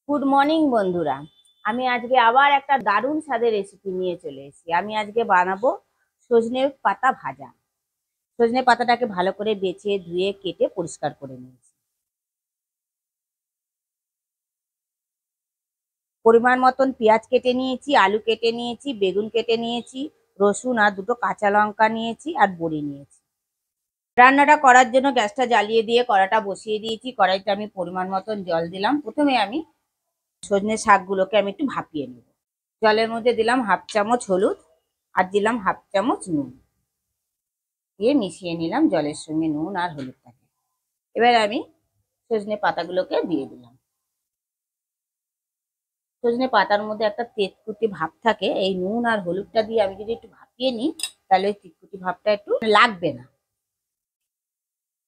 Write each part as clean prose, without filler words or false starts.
Good morning বন্ধুরা। আমি আজকে আবার একটা দারুণ স্বাদের রেসিপি নিয়ে চলে এসেছি। আমি আজকে বানাবো সজনে পাতা ভাজা। সজনে পাতাটাকে ভালো করে বেছে ধুয়ে কেটে পরিষ্কার করে নিয়েছি। পরিমাণ মতন পেঁয়াজ কেটে নিয়েছি, আলু কেটে নিয়েছি, বেগুন কেটে নিয়েছি, রসুন আর দুটো কাঁচা লঙ্কা নিয়েছি আর বড়ি নিয়েছি। রান্নাটা করার জন্য গ্যাসটা জ্বালিয়ে দিয়ে কড়াটা বসিয়ে দিয়েছি। কড়াইতে আমি পরিমাণ মতন জল দিলাম। প্রথমে আমি সজনে শাকগুলোকে আমি একটু ভাপিয়ে নেব। জলের মধ্যে দিলাম হাফ চামচ হলুদ আর দিলাম হাফ চামচ নুন, দিয়ে মিশিয়ে নিলাম জলের সঙ্গে নুন আর হলুদটাকে। এবার আমি সজনে পাতাগুলোকে দিয়ে দিলাম। সজনে পাতার মধ্যে একটা তেতকুটি ভাব থাকে, এই নুন আর হলুদটা দিয়ে আমি যদি একটু ভাপিয়ে নিই তাহলে ওই তেতকুটি ভাবটা একটু লাগবে না।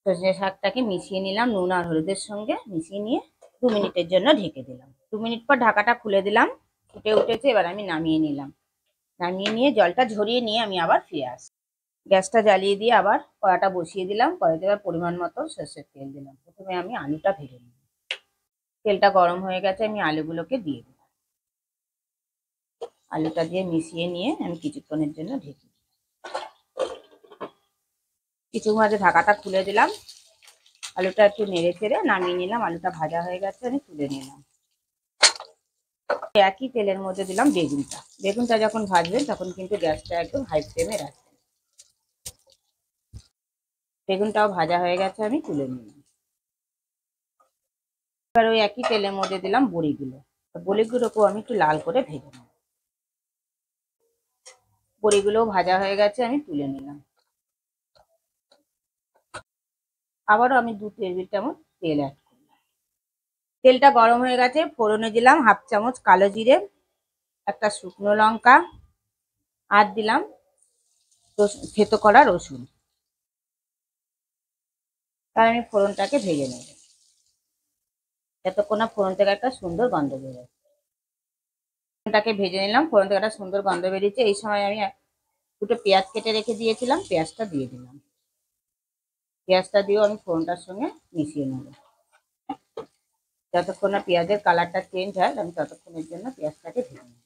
সজনে শাকটাকে মিশিয়ে নিলাম নুন আর হলুদের সঙ্গে, মিশিয়ে নিয়ে 2 মিনিটের জন্য ঢেকে দিলাম। 2 মিনিট পর ঢাকাটা খুলে দিলাম, ফুটে উঠেছে। এবার আমি নামিয়ে নিলাম। নামিয়ে নিয়ে জলটা ঝরিয়ে নিয়ে আমি আবার ফিরে আসি। গ্যাসটা জ্বালিয়ে দিয়ে আবার কড়াটা বসিয়ে দিলাম। কড়াইতে এবার পরিমাণ মতো সরষের তেল দিলাম। প্রথমে আমি আলুটা ভেজে নিলাম। তেলটা গরম হয়ে গেছে, আমি আলুগুলোকে দিয়ে দিলাম। আলুটা দিয়ে মিশিয়ে নিয়ে আমি কিছুক্ষণের জন্য ঢেকে দিই। কিছু মাঝে ঢাকাটা খুলে দিলাম। আলুটা একটু নেড়ে চেড়ে নামিয়ে নিলাম। আলুটা ভাজা হয়ে গেছে, আমি তুলে নিলাম। একই তেলের মধ্যে দিলাম বেগুনটা। বেগুনটা যখন ভাজবেন তখন কিন্তু গ্যাসটা একদম হাই ফ্লেমে রাখবেন। বেগুনটাও ভাজা হয়ে গেছে, আমি তুলে নিলাম। এবার ওই একই তেলের মধ্যে দিলাম বড়িগুলো। বড়িগুলোকেও আমি একটু লাল করে ভেজে নেব। বড়িগুলোও ভাজা হয়ে গেছে, আমি তুলে নিলাম। আবারও আমি 2 টেবিল চামচ তেল অ্যাড করলাম। তেলটা গরম হয়ে গেছে, ফোড়নে দিলাম হাফ চামচ কালো জিরে, একটা শুকনো লঙ্কা আর দিলাম থেতো করা রসুন। তার আমি ফোড়নটাকে ভেজে নেব যতক্ষণ না ফোড়ন থেকে একটা সুন্দর গন্ধ বেরোয়। ফোড়নটাকে ভেজে নিলাম। ফোড়ন থেকে একটা সুন্দর গন্ধ বেরিয়েছে। এই সময় আমি দুটো পেঁয়াজ কেটে রেখে দিয়েছিলাম, পেঁয়াজটা দিয়ে দিলাম। পেঁয়াজটা দিয়েও আমি ফোড়নটার সঙ্গে মিশিয়ে নেব। যতক্ষণ না পেঁয়াজের কালারটা চেঞ্জ হয় আমি ততক্ষণের জন্য পেঁয়াজটাকে ভেজে নেব।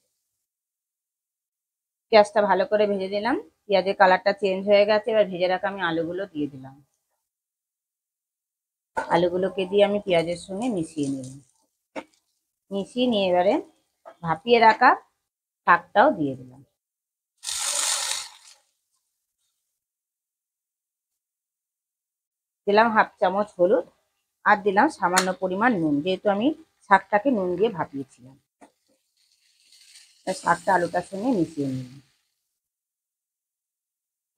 পেঁয়াজটা ভালো করে ভেজে দিলাম। পেঁয়াজের কালারটা চেঞ্জ হয়ে গেছে। এবার ভেজে রাখা আমি আলুগুলো দিয়ে দিলাম। আলুগুলোকে দিয়ে আমি পেঁয়াজের সঙ্গে মিশিয়ে নিলাম। মিশিয়ে নিয়ে এবারে ভাপিয়ে রাখা শাকটাও দিয়ে দিলাম। দিলাম হাফ চামচ হলুদ আর দিলাম সামান্য পরিমাণ নুন, যেহেতু আমি শাকটাকে নুন দিয়ে ভাপিয়েছিলাম। শাকটা আলুটার সঙ্গে মিশিয়ে নিলাম।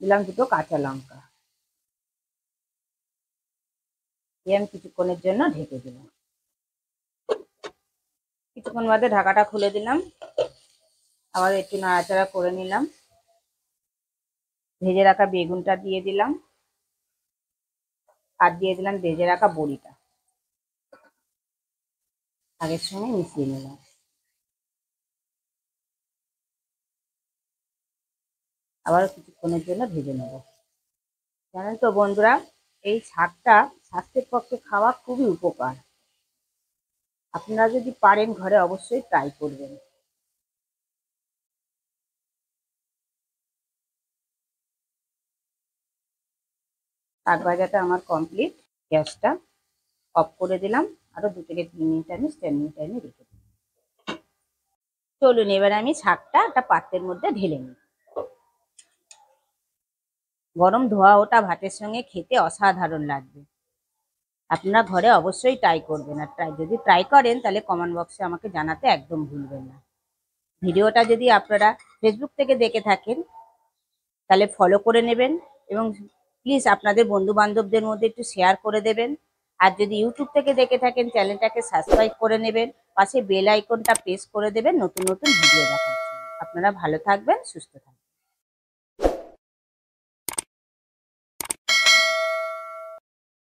দিলাম দুটো কাঁচা লঙ্কা, দিয়ে আমি কিছুক্ষণের জন্য ঢেকে দিলাম। কিছুক্ষণ বাদে ঢাকাটা খুলে দিলাম। আবার একটু নাড়াচাড়া করে নিলাম। ভেজে রাখা বেগুনটা দিয়ে দিলাম আর দিয়ে দিলাম ভেজে রাখা বড়িটা, আগের সঙ্গে মিশিয়ে নিলাম। আবারও কিছুক্ষণের জন্য ভেজে নেব। জানেন তো বন্ধুরা, এই শাকটা স্বাস্থ্যের পক্ষে খাওয়া খুবই উপকার। আপনারা যদি পারেন ঘরে অবশ্যই ট্রাই করবেন। শাক ভাজাটা আমার কমপ্লিট। গ্যাসটা অফ করে দিলাম। আরো 2 থেকে 3 মিনিট আমি স্ট্যান্ডিং টাইমে রেখে দিই। চলুন এবার আমি শাকটা একটা পাত্রের মধ্যে ঢেলে নিই। গরম ধোয়া ওটা ভাতের সঙ্গে খেতে অসাধারণ লাগবে। আপনারা ঘরে অবশ্যই ট্রাই করবেন। আর যদি ট্রাই করেন তাহলে কমেন্ট বক্সে আমাকে জানাতে একদম ভুলবেন না। ভিডিওটা যদি আপনারা ফেসবুক থেকে দেখে থাকেন তাহলে ফলো করে নেবেন এবং প্লিজ আপনাদের বন্ধু বান্ধবদের মধ্যে একটু শেয়ার করে দেবেন। আর যদি ইউটিউব থেকে দেখে থাকেন চ্যানেলটাকে সাবস্ক্রাইব করে নেবেন, পাশে বেল আইকনটা প্রেস করে দেবেন নতুন নতুন ভিডিও দেখার জন্য। আপনারা ভালো থাকবেন, সুস্থ থাকবেন।